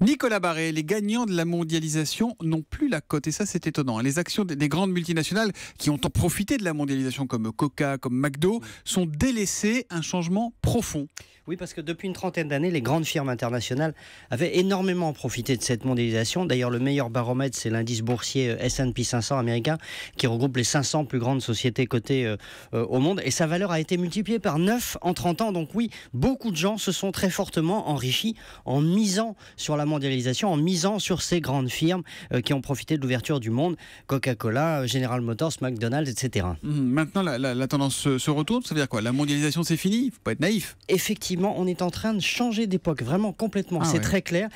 Nicolas Barré, les gagnants de la mondialisation n'ont plus la cote. Et ça, c'est étonnant. Les actions des grandes multinationales qui ont profité de la mondialisation, comme Coca, comme McDo, sont délaissées. Un changement profond. Oui, parce que depuis une trentaine d'années, les grandes firmes internationales avaient énormément profité de cette mondialisation. D'ailleurs, le meilleur baromètre, c'est l'indice boursier S&P 500 américain, qui regroupe les 500 plus grandes sociétés cotées au monde. Et sa valeur a été multipliée par 9 en 30 ans. Donc oui, beaucoup de gens se sont très fortement enrichis en misant sur la mondialisation, en misant sur ces grandes firmes qui ont profité de l'ouverture du monde. Coca-Cola, General Motors, McDonald's, etc. Maintenant, la tendance se retourne. Ça veut dire quoi? La mondialisation, c'est fini? Il ne faut pas être naïf. Effectivement, on est en train de changer d'époque, vraiment complètement. C'est très clair.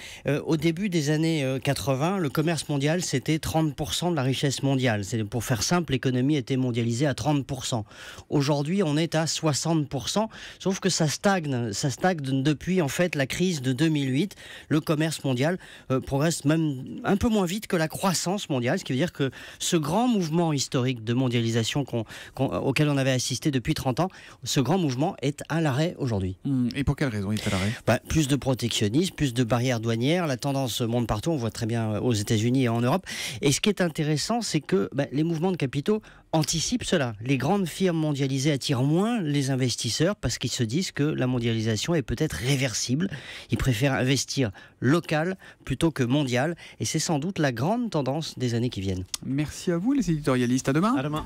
Au début des années 80, le commerce mondial, c'était 30% de la richesse mondiale. Pour faire simple, l'économie était mondialisée à 30%. Aujourd'hui, on est à 60%, sauf que ça stagne depuis en fait la crise de 2008. Le commerce mondial progresse même un peu moins vite que la croissance mondiale, ce qui veut dire que ce grand mouvement historique de mondialisation auquel on avait assisté depuis 30 ans, ce grand mouvement est à l'arrêt aujourd'hui. Et pour quelle raison il est à l'arrêt? Plus de protectionnisme, plus de barrières douanières, la tendance monte partout, on voit très bien aux États-Unis et en Europe. Et ce qui est intéressant, c'est que les mouvements de capitaux anticipent cela. Les grandes firmes mondialisées attirent moins les investisseurs parce qu'ils se disent que la mondialisation est peut-être réversible. Ils préfèrent investir local plutôt que mondial. Et c'est sans doute la grande tendance des années qui viennent. Merci à vous les éditorialistes. À demain. À demain.